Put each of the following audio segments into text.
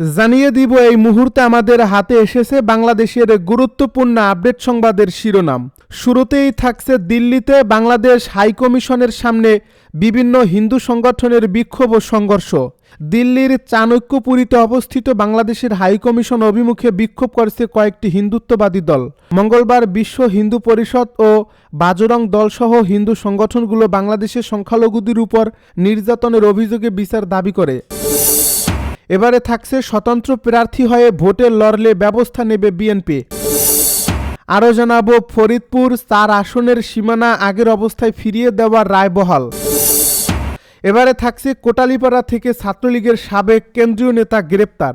জানিয়ে দিব এই মুহূর্তে আমাদের হাতে এসেছে বাংলাদেশের গুরুত্বপূর্ণ আপডেট সংবাদের শিরোনাম। শুরুতেই থাকছে দিল্লিতে বাংলাদেশ হাইকমিশনের সামনে বিভিন্ন হিন্দু সংগঠনের বিক্ষোভ ও সংঘর্ষ। দিল্লির চাণক্যপুরীতে অবস্থিত বাংলাদেশের হাইকমিশন অভিমুখে বিক্ষোভ করেছে কয়েকটি হিন্দুত্ববাদী দল। মঙ্গলবার বিশ্ব হিন্দু পরিষদ ও বাজরং দলসহ হিন্দু সংগঠনগুলো বাংলাদেশের সংখ্যালঘুদের উপর নির্যাতনের অভিযোগে বিচার দাবি করে। এবারে থাকছে স্বতন্ত্র প্রার্থী হয়ে ভোটে লড়লে ব্যবস্থা নেবে বিএনপি। আরও জানাবো ফরিদপুর ৪ আসনের সীমানা আগের অবস্থায় ফিরিয়ে দেওয়ার রায় বহাল। এবারে থাকছে কোটালীপাড়া থেকে ছাত্রলীগের সাবেক কেন্দ্রীয় নেতা গ্রেপ্তার।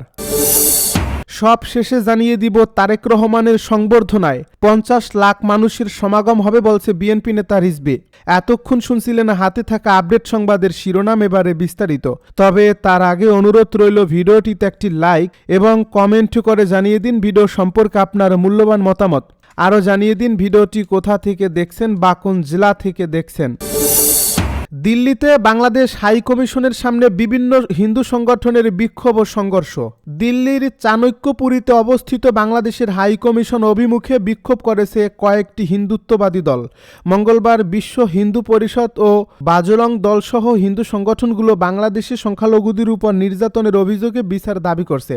সব শেষে জানিয়ে দিব তারেক রহমানের সংবর্ধনায় ৫০ লাখ মানুষের সমাগম হবে বলছে বিএনপি নেতা রিজভী। এতক্ষণ শুনছিলেন হাতে থাকা আপডেট সংবাদের শিরোনাম, এবারে বিস্তারিত। তবে তার আগে অনুরোধ রইল ভিডিওটিতে একটি লাইক এবং কমেন্ট করে জানিয়ে দিন ভিডিও সম্পর্কে আপনার মূল্যবান মতামত। আরও জানিয়ে দিন ভিডিওটি কোথা থেকে দেখছেন বা কোন জেলা থেকে দেখছেন। দিল্লিতে বাংলাদেশ হাইকমিশনের সামনে বিভিন্ন হিন্দু সংগঠনের বিক্ষোভ ও সংঘর্ষ। দিল্লির চাণক্যপুরীতে অবস্থিত বাংলাদেশের হাইকমিশন অভিমুখে বিক্ষোভ করেছে কয়েকটি হিন্দুত্ববাদী দল। মঙ্গলবার বিশ্ব হিন্দু পরিষদ ও বাজরং দলসহ হিন্দু সংগঠনগুলো বাংলাদেশের সংখ্যালঘুদের উপর নির্যাতনের অভিযোগে বিচার দাবি করছে।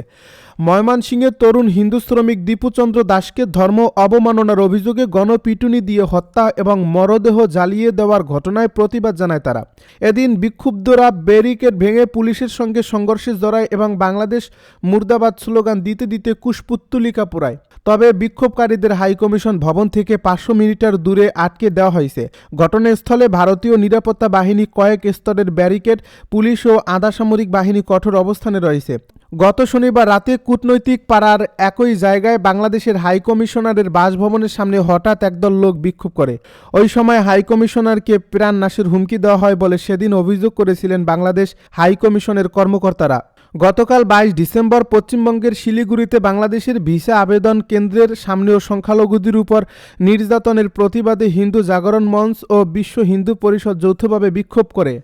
ময়মনসিংহের তরুণ হিন্দু শ্রমিক দীপুচন্দ্র দাসকে ধর্ম অবমাননার অভিযোগে গণপিটুনি দিয়ে হত্যা এবং মরদেহ জ্বালিয়ে দেওয়ার ঘটনায় প্রতিবাদ জানায় তারা। এদিন বিক্ষুব্ধরা ব্যারিকেড ভেঙে পুলিশের সঙ্গে সংঘর্ষে জড়ায় এবং বাংলাদেশ মুর্দাবাদ স্লোগান দিতে দিতে কুশপুত্তলিকা পোড়ায়। তবে বিক্ষোভকারীদের হাইকমিশন ভবন থেকে ৫০০ মিটার দূরে আটকে দেওয়া হয়েছে। ঘটনাস্থলে ভারতীয় নিরাপত্তা বাহিনী কয়েক স্তরের ব্যারিকেড, পুলিশ ও আধাসামরিক বাহিনী কঠোর অবস্থানে রয়েছে। গত শনিবার রাতে কূটনৈতিক পাড়ার একই জায়গায় বাংলাদেশের হাইকমিশনারের বাসভবনের সামনে হঠাৎ একদল লোক বিক্ষোভ করে। ওই সময় হাইকমিশনারকে প্রাণ নাশের হুমকি দেওয়া হয় বলে সেদিন অভিযোগ করেছিলেন বাংলাদেশ হাইকমিশনের কর্মকর্তারা। গতকাল ২২ ডিসেম্বর পশ্চিমবঙ্গের শিলিগুড়িতে বাংলাদেশের ভিসা আবেদন কেন্দ্রের সামনেও সংখ্যালঘুদের উপর নির্যাতনের প্রতিবাদে হিন্দু জাগরণ মঞ্চ ও বিশ্ব হিন্দু পরিষদ যৌথভাবে বিক্ষোভ করে।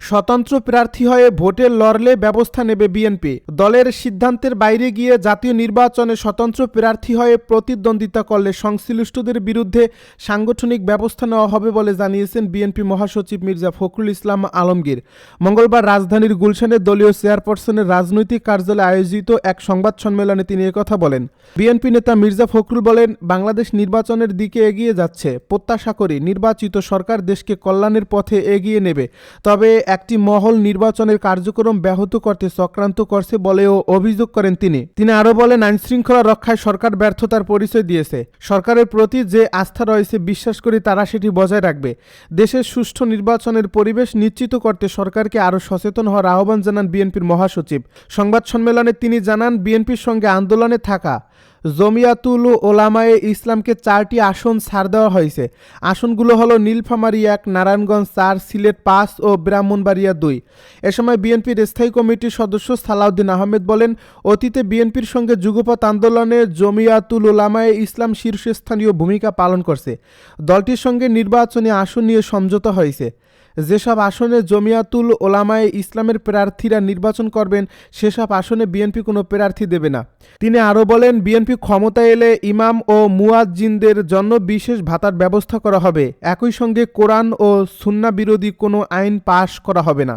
স্বতন্ত্র প্রার্থী হয়ে ভোটে লড়লে ব্যবস্থা নেবে বিএনপি। দলের সিদ্ধান্তের বাইরে গিয়ে জাতীয় নির্বাচনে স্বতন্ত্র প্রার্থী হয়ে প্রতিদ্বন্দ্বিতা করলে সংশ্লিষ্টদের বিরুদ্ধে সাংগঠনিক ব্যবস্থা নেওয়া হবে বলে জানিয়েছেন বিএনপি মহাসচিব মির্জা ফখরুল ইসলাম আলমগীর। মঙ্গলবার রাজধানীর গুলশানে দলীয় চেয়ারপারসনের রাজনৈতিক কার্যালয়ে আয়োজিত এক সংবাদ সম্মেলনে তিনি একথা বলেন। বিএনপি নেতা মির্জা ফখরুল বলেন, বাংলাদেশ নির্বাচনের দিকে এগিয়ে যাচ্ছে। প্রত্যাশা করি নির্বাচিত সরকার দেশকে কল্যাণের পথে এগিয়ে নেবে। তবে একটি মহল নির্বাচনের কার্যক্রম ব্যাহত করতে চক্রান্ত করছে বলেও অভিযোগ করেন তিনি আরও বলেন, আইনশৃঙ্খলা রক্ষায় সরকার ব্যর্থতার পরিচয় দিয়েছে। সরকারের প্রতি যে আস্থা রয়েছে বিশ্বাস করি তারা সেটি বজায় রাখবে। দেশের সুষ্ঠু নির্বাচনের পরিবেশ নিশ্চিত করতে সরকারকে আরও সচেতন হওয়ার আহ্বান জানান বিএনপির মহাসচিব। সংবাদ সম্মেলনে তিনি জানান, বিএনপির সঙ্গে আন্দোলনে থাকা জমিয়াতুল ওলামায়ে ইসলামকে ৪টি আসন ছাড় দেওয়া হয়েছে। আসনগুলো হলো নীলফামারী ১, নারায়ণগঞ্জ ৪, সিলেট ৫ ও ব্রাহ্মণবাড়িয়া ২। এ সময় বিএনপির স্থায়ী কমিটির সদস্য সালাউদ্দিন আহমেদ বলেন, অতীতে বিএনপির সঙ্গে যুগপৎ আন্দোলনে জমিয়াতুল ওলামায়ে ইসলাম শীর্ষস্থানীয় ভূমিকা পালন করছে। দলটির সঙ্গে নির্বাচনী আসন নিয়ে সমঝোতা হয়েছে। যেসব আসনে জমিয়াতুল ওলামায়ে ইসলামের প্রার্থীরা নির্বাচন করবেন সেসব আসনে বিএনপি কোনো প্রার্থী দেবে না। তিনি আরও বলেন, বিএনপি ক্ষমতায় এলে ইমাম ও মুয়াজ্জিনদের জন্য বিশেষ ভাতার ব্যবস্থা করা হবে। একই সঙ্গে কোরআন ও সুন্নাহ বিরোধী কোনো আইন পাশ করা হবে না।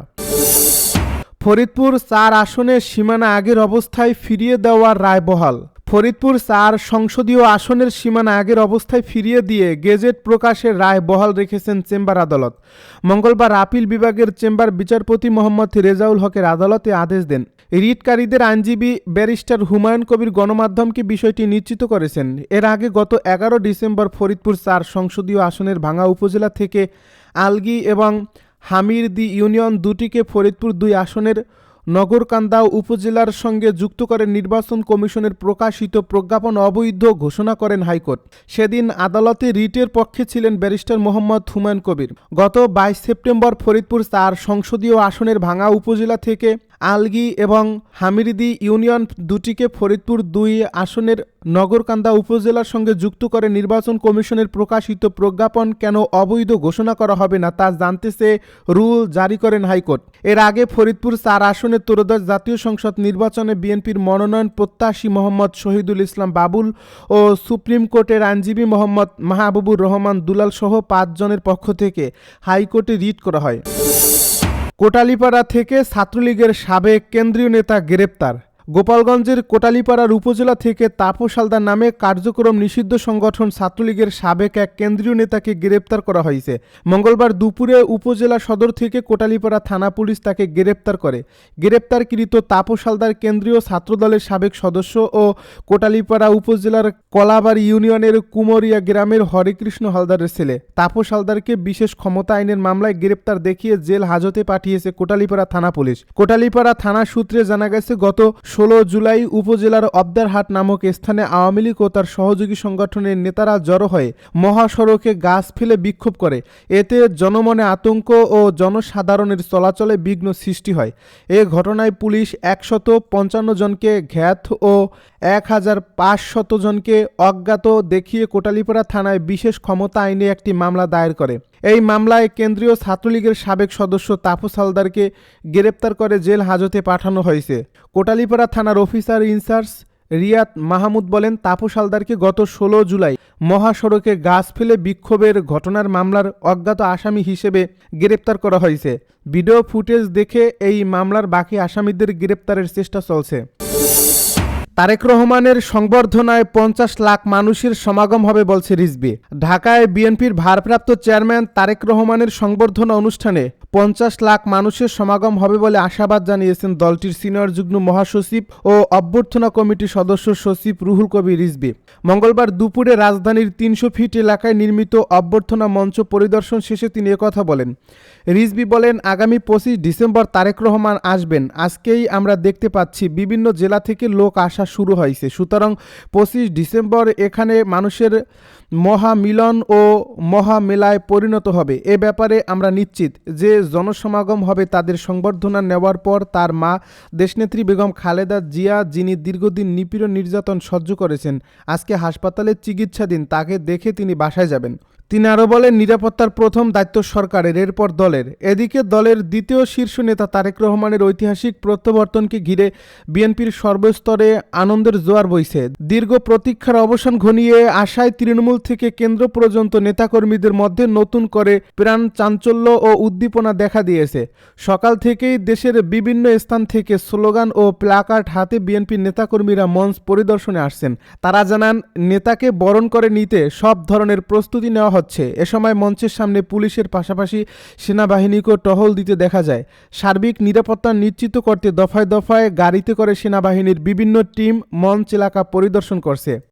ফরিদপুর ৪ আসনের সীমানা আগের অবস্থায় ফিরিয়ে দেওয়ার রায় বহাল। ফরিদপুর ৪ সংসদীয় আসনের সীমানা আগের অবস্থায় ফিরিয়ে দিয়ে গেজেট প্রকাশের রায় বহাল রেখেছেন চেম্বার আদালত। মঙ্গলবার আপিল বিভাগের চেম্বার বিচারপতি মোহাম্মদ রেজাউল হকের আদালতে আদেশ দেন। রিটকারীদের আইনজীবী ব্যারিস্টার হুমায়ুন কবির গণমাধ্যমকে বিষয়টি নিশ্চিত করেছেন। এর আগে গত ১১ ডিসেম্বর ফরিদপুর ৪ সংসদীয় আসনের ভাঙ্গা উপজেলা থেকে আলগি এবং হামিরদি ইউনিয়ন দুটিকে ফরিদপুর ২ আসনের নগরকান্দা উপজেলার সঙ্গে যুক্ত করে নির্বাচন কমিশনের প্রকাশিত প্রজ্ঞাপন অবৈধ ঘোষণা করেন হাইকোর্ট। সেদিন আদালতে রিটের পক্ষে ছিলেন ব্যারিস্টার মোহাম্মদ হুমায়ুন কবির। গত ২২ সেপ্টেম্বর ফরিদপুর ৪ সংসদীয় আসনের ভাঙ্গা উপজেলা থেকে আলগী এবং হামিরদি ইউনিয়ন দুটিকে ফরিদপুর ২ আসনের নগরকান্দা উপজেলার সঙ্গে যুক্ত করে নির্বাচন কমিশনের প্রকাশিত প্রজ্ঞাপন কেন অবৈধ ঘোষণা করা হবে না তা জানতে চেয়ে রুল জারি করেন হাইকোর্ট। এর আগে ফরিদপুর ৪ আসনের ত্রয়োদশ জাতীয় সংসদ নির্বাচনে বিএনপির মনোনয়ন প্রত্যাশী মোহাম্মদ শহীদুল ইসলাম বাবুল ও সুপ্রিম কোর্টের আইনজীবী মোহাম্মদ মাহবুবুর রহমান দুলাল সহ ৫ জনের পক্ষ থেকে হাইকোর্টে রিট করা হয়। কোটালীপাড়া থেকে ছাত্রলীগের সাবেক কেন্দ্রীয় নেতা গ্রেপ্তার। গোপালগঞ্জের কোটালীপাড়ার উপজেলা থেকে তাপস হালদার নামে কার্যক্রম নিষিদ্ধ সংগঠন ছাত্রলীগের সাবেক এক কেন্দ্রীয় নেতাকে গ্রেপ্তার করা হয়েছে। মঙ্গলবার দুপুরে উপজেলা সদর থেকে কোটালীপাড়া থানা পুলিশ তাকে গ্রেপ্তার করে। গ্রেপ্তারকৃত তাপস হালদার কেন্দ্রীয় ছাত্রদলের সাবেক সদস্য ও কোটালীপাড়া উপজেলার কলাবাড়ি ইউনিয়নের কুমরিয়া গ্রামের হরেকৃষ্ণ হালদারের ছেলে। তাপস হালদারকে বিশেষ ক্ষমতা আইনের মামলায় গ্রেপ্তার দেখিয়ে জেল হাজতে পাঠিয়েছে কোটালীপাড়া থানা পুলিশ। কোটালীপাড়া থানা সূত্রে জানা গেছে, গত ১৬ জুলাই উপজেলার অবদারহাট নামক স্থানে আওয়ামী লীগ ও তার সহযোগী সংগঠনের নেতারা জড়ো হয়ে মহাসড়কে গাছ ফেলে বিক্ষোভ করে। এতে জনমনে আতঙ্ক ও জনসাধারণের চলাচলে বিঘ্ন সৃষ্টি হয়। এ ঘটনায় পুলিশ ১৫৫ জনকে ঘাত ও ১৫০০ জনকে অজ্ঞাত দেখিয়ে কোটালীপাড়া থানায় বিশেষ ক্ষমতা আইনে একটি মামলা দায়ের করে। এই মামলায় কেন্দ্রীয় ছাত্রলীগের সাবেক সদস্য তাপস হালদারকে গ্রেপ্তার করে জেল হাজতে পাঠানো হয়েছে। কোটালীপাড়া থানার অফিসার ইনচার্জ রিয়াদ মাহমুদ বলেন, তাপস হালদারকে গত ১৬ জুলাই মহাসড়কে গাছ ফেলে বিক্ষোভের ঘটনার মামলার অজ্ঞাত আসামি হিসেবে গ্রেপ্তার করা হয়েছে। ভিডিও ফুটেজ দেখে এই মামলার বাকি আসামিদের গ্রেপ্তারের চেষ্টা চলছে। তারেক রহমানের সংবর্ধনায় ৫০ লাখ মানুষের সমাগম হবে বলছে রিজভী। ঢাকায় বিএনপির ভারপ্রাপ্ত চেয়ারম্যান তারেক রহমানের সংবর্ধনা অনুষ্ঠানে ৫০ লাখ মানুষের সমাগম হবে বলে আশাবাদ জানিয়েছেন দলটির সিনিয়র যুগ্ম মহাসচিব ও অভ্যর্থনা কমিটির সদস্য সচিব রুহুল কবির রিজভী মঙ্গলবার দুপুরে রাজধানীর ৩০০ ফিট এলাকায় নির্মিত অভ্যর্থনা মঞ্চ পরিদর্শন শেষে তিনি একথা বলেন। রিজভী বলেন, আগামী ২৫ ডিসেম্বর তারেক রহমান আসবেন। আজকেই আমরা দেখতে পাচ্ছি বিভিন্ন জেলা থেকে লোক আসা শুরু হয়েছে। সুতরাং ২৫ ডিসেম্বর এখানে মানুষের মহামিলন ও মহামেলায় পরিণত হবে। এ ব্যাপারে আমরা নিশ্চিত যে জনসমাগম হবে তাদের সংবর্ধনা নেওয়ার পর তার মা দেশনেত্রী বেগম খালেদা জিয়া, যিনি দীর্ঘদিন নিপীড়ন নির্যাতন সহ্য করেছেন, আজকে হাসপাতালে চিকিৎসাধীন, তাকে দেখে তিনি বাসায় যাবেন। তিনি আরও বলেন, নিরাপত্তার প্রথম দায়িত্ব সরকারের, এরপর দলের। এদিকে দলের দ্বিতীয় শীর্ষ নেতা তারেক রহমানের ঐতিহাসিক প্রত্যাবর্তনকে ঘিরে বিএনপির সর্বস্তরে আনন্দের জোয়ার বইছে। দীর্ঘ প্রতীক্ষার অবসান ঘনিয়ে আসায় তৃণমূল থেকে কেন্দ্র পর্যন্ত নেতাকর্মীদের মধ্যে নতুন করে প্রাণ চাঞ্চল্য ও উদ্দীপনা দেখা দিয়েছে। সকাল থেকেই দেশের বিভিন্ন স্থান থেকে স্লোগান ও প্ল্যাকার্ড হাতে বিএনপির নেতাকর্মীরা মঞ্চ পরিদর্শনে আসছেন। তারা জানান, নেতাকে বরণ করে নিতে সব ধরনের প্রস্তুতি নেওয়া হচ্ছে। এ সময় মঞ্চের সামনে পুলিশের পাশাপাশি সেনাবাহিনীকেও টহল দিতে দেখা যায়। সার্বিক নিরাপত্তা নিশ্চিত করতে দফায় দফায় গাড়িতে করে সেনাবাহিনীর বিভিন্ন টিম মঞ্চ এলাকা পরিদর্শন করছে।